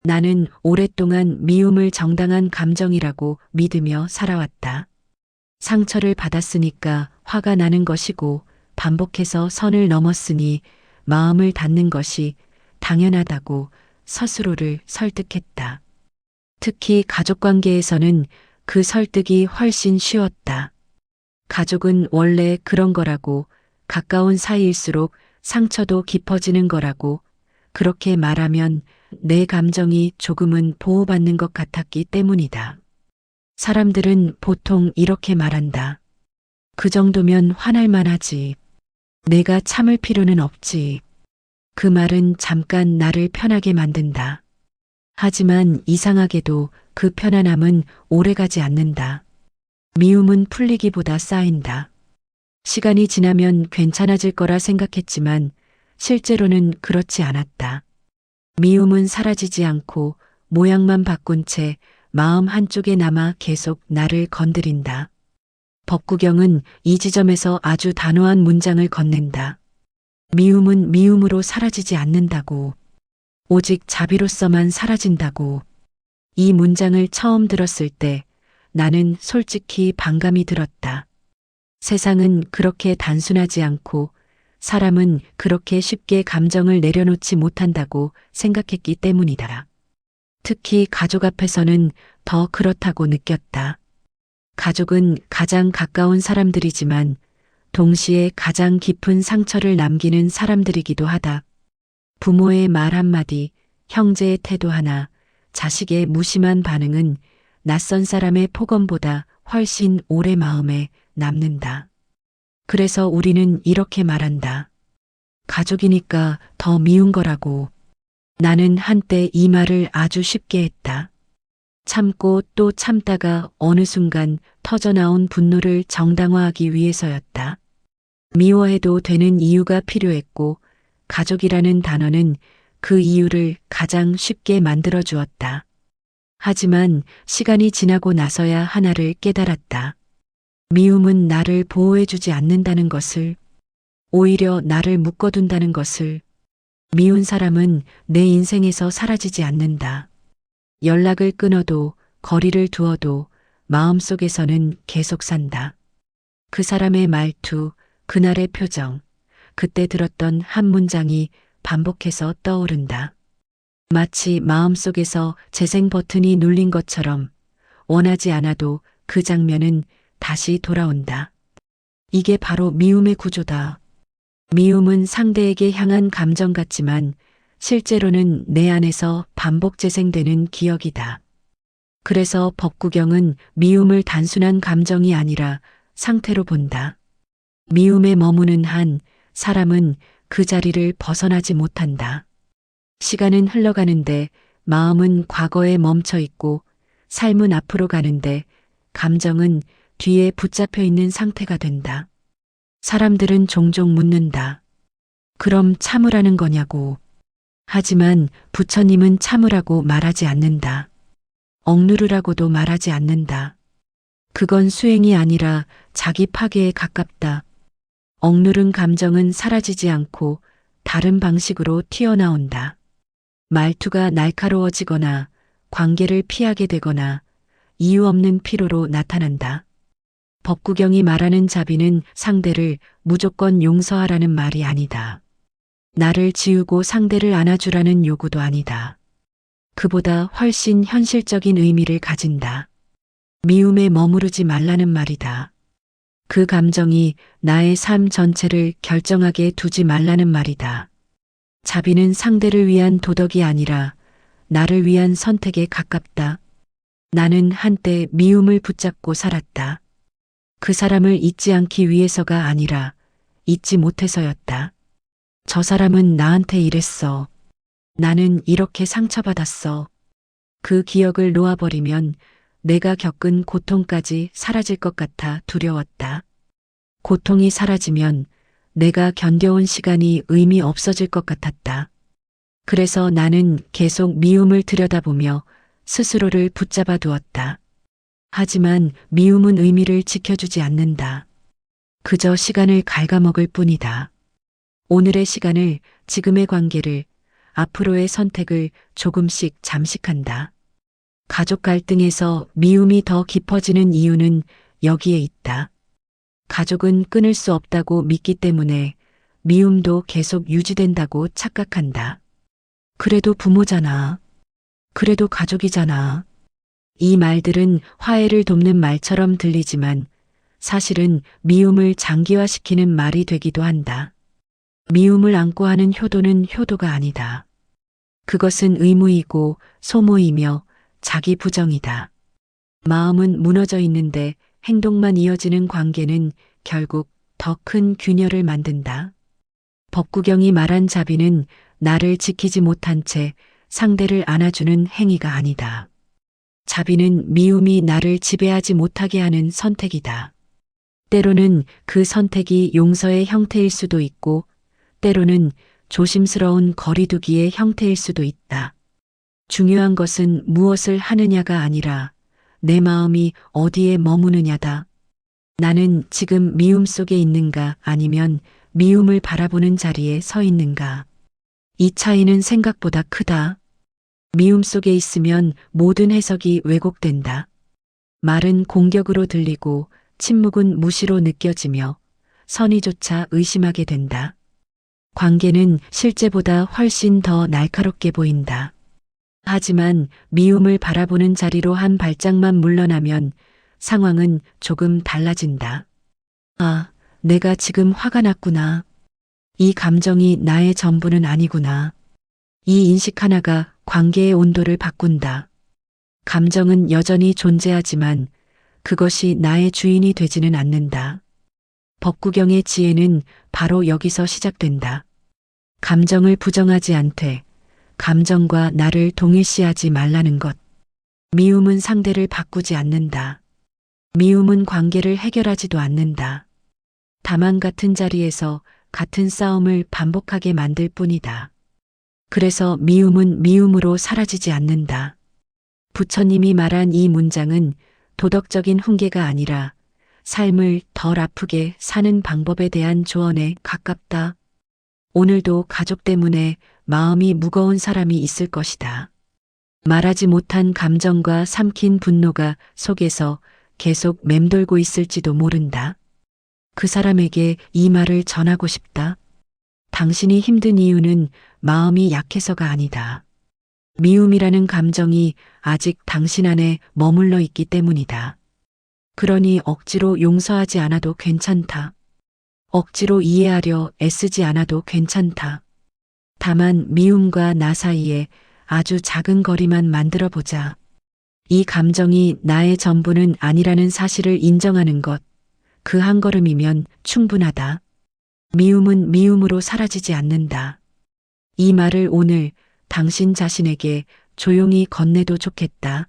나는 오랫동안 미움을 정당한 감정이라고 믿으며 살아왔다. 상처를 받았으니까 화가 나는 것이고 반복해서 선을 넘었으니 마음을 닫는 것이 당연하다고 스스로를 설득했다. 특히 가족 관계에서는 그 설득이 훨씬 쉬웠다. 가족은 원래 그런 거라고, 가까운 사이일수록 상처도 깊어지는 거라고, 그렇게 말하면 내 감정이 조금은 보호받는 것 같았기 때문이다. 사람들은 보통 이렇게 말한다. 그 정도면 화날 만하지. 내가 참을 필요는 없지. 그 말은 잠깐 나를 편하게 만든다. 하지만 이상하게도 그 편안함은 오래가지 않는다. 미움은 풀리기보다 쌓인다. 시간이 지나면 괜찮아질 거라 생각했지만 실제로는 그렇지 않았다. 미움은 사라지지 않고 모양만 바꾼 채 마음 한쪽에 남아 계속 나를 건드린다. 법구경은 이 지점에서 아주 단호한 문장을 건넨다. 미움은 미움으로 사라지지 않는다고. 오직 자비로서만 사라진다고. 이 문장을 처음 들었을 때 나는 솔직히 반감이 들었다. 세상은 그렇게 단순하지 않고 사람은 그렇게 쉽게 감정을 내려놓지 못한다고 생각했기 때문이다. 특히 가족 앞에서는 더 그렇다고 느꼈다. 가족은 가장 가까운 사람들이지만 동시에 가장 깊은 상처를 남기는 사람들이기도 하다. 부모의 말 한마디, 형제의 태도 하나, 자식의 무심한 반응은 낯선 사람의 폭언보다 훨씬 오래 마음에 남는다. 그래서 우리는 이렇게 말한다. 가족이니까 더 미운 거라고. 나는 한때 이 말을 아주 쉽게 했다. 참고 또 참다가 어느 순간 터져나온 분노를 정당화하기 위해서였다. 미워해도 되는 이유가 필요했고 가족이라는 단어는 그 이유를 가장 쉽게 만들어 주었다. 하지만 시간이 지나고 나서야 하나를 깨달았다. 미움은 나를 보호해주지 않는다는 것을, 오히려 나를 묶어둔다는 것을. 미운 사람은 내 인생에서 사라지지 않는다. 연락을 끊어도, 거리를 두어도 마음속에서는 계속 산다. 그 사람의 말투, 그날의 표정, 그때 들었던 한 문장이 반복해서 떠오른다. 마치 마음속에서 재생 버튼이 눌린 것처럼 원하지 않아도 그 장면은 다시 돌아온다. 이게 바로 미움의 구조다. 미움은 상대에게 향한 감정 같지만 실제로는 내 안에서 반복 재생되는 기억이다. 그래서 법구경은 미움을 단순한 감정이 아니라 상태로 본다. 미움에 머무는 한 사람은 그 자리를 벗어나지 못한다. 시간은 흘러가는데 마음은 과거에 멈춰 있고 삶은 앞으로 가는데 감정은 뒤에 붙잡혀 있는 상태가 된다. 사람들은 종종 묻는다. 그럼 참으라는 거냐고. 하지만 부처님은 참으라고 말하지 않는다. 억누르라고도 말하지 않는다. 그건 수행이 아니라 자기 파괴에 가깝다. 억누른 감정은 사라지지 않고 다른 방식으로 튀어나온다. 말투가 날카로워지거나 관계를 피하게 되거나 이유 없는 피로로 나타난다. 법구경이 말하는 자비는 상대를 무조건 용서하라는 말이 아니다. 나를 지우고 상대를 안아주라는 요구도 아니다. 그보다 훨씬 현실적인 의미를 가진다. 미움에 머무르지 말라는 말이다. 그 감정이 나의 삶 전체를 결정하게 두지 말라는 말이다. 자비는 상대를 위한 도덕이 아니라 나를 위한 선택에 가깝다. 나는 한때 미움을 붙잡고 살았다. 그 사람을 잊지 않기 위해서가 아니라 잊지 못해서였다. 저 사람은 나한테 이랬어. 나는 이렇게 상처받았어. 그 기억을 놓아버리면 내가 겪은 고통까지 사라질 것 같아 두려웠다. 고통이 사라지면 내가 견뎌온 시간이 의미 없어질 것 같았다. 그래서 나는 계속 미움을 들여다보며 스스로를 붙잡아 두었다. 하지만 미움은 의미를 지켜주지 않는다. 그저 시간을 갉아먹을 뿐이다. 오늘의 시간을, 지금의 관계를, 앞으로의 선택을 조금씩 잠식한다. 가족 갈등에서 미움이 더 깊어지는 이유는 여기에 있다. 가족은 끊을 수 없다고 믿기 때문에 미움도 계속 유지된다고 착각한다. 그래도 부모잖아. 그래도 가족이잖아. 이 말들은 화해를 돕는 말처럼 들리지만 사실은 미움을 장기화시키는 말이 되기도 한다. 미움을 안고 하는 효도는 효도가 아니다. 그것은 의무이고 소모이며 자기 부정이다. 마음은 무너져 있는데 행동만 이어지는 관계는 결국 더 큰 균열을 만든다. 법구경이 말한 자비는 나를 지키지 못한 채 상대를 안아주는 행위가 아니다. 자비는 미움이 나를 지배하지 못하게 하는 선택이다. 때로는 그 선택이 용서의 형태일 수도 있고, 때로는 조심스러운 거리두기의 형태일 수도 있다. 중요한 것은 무엇을 하느냐가 아니라 내 마음이 어디에 머무느냐다. 나는 지금 미움 속에 있는가 아니면 미움을 바라보는 자리에 서 있는가. 이 차이는 생각보다 크다. 미움 속에 있으면 모든 해석이 왜곡된다. 말은 공격으로 들리고 침묵은 무시로 느껴지며 선의조차 의심하게 된다. 관계는 실제보다 훨씬 더 날카롭게 보인다. 하지만 미움을 바라보는 자리로 한 발짝만 물러나면 상황은 조금 달라진다. 아, 내가 지금 화가 났구나. 이 감정이 나의 전부는 아니구나. 이 인식 하나가 관계의 온도를 바꾼다. 감정은 여전히 존재하지만 그것이 나의 주인이 되지는 않는다. 법구경의 지혜는 바로 여기서 시작된다. 감정을 부정하지 않되 감정과 나를 동일시하지 말라는 것. 미움은 상대를 바꾸지 않는다. 미움은 관계를 해결하지도 않는다. 다만 같은 자리에서 같은 싸움을 반복하게 만들 뿐이다. 그래서 미움은 미움으로 사라지지 않는다. 부처님이 말한 이 문장은 도덕적인 훈계가 아니라 삶을 덜 아프게 사는 방법에 대한 조언에 가깝다. 오늘도 가족 때문에 마음이 무거운 사람이 있을 것이다. 말하지 못한 감정과 삼킨 분노가 속에서 계속 맴돌고 있을지도 모른다. 그 사람에게 이 말을 전하고 싶다. 당신이 힘든 이유는 마음이 약해서가 아니다. 미움이라는 감정이 아직 당신 안에 머물러 있기 때문이다. 그러니 억지로 용서하지 않아도 괜찮다. 억지로 이해하려 애쓰지 않아도 괜찮다. 다만 미움과 나 사이에 아주 작은 거리만 만들어 보자. 이 감정이 나의 전부는 아니라는 사실을 인정하는 것, 그 한 걸음이면 충분하다. 미움은 미움으로 사라지지 않는다. 이 말을 오늘 당신 자신에게 조용히 건네도 좋겠다.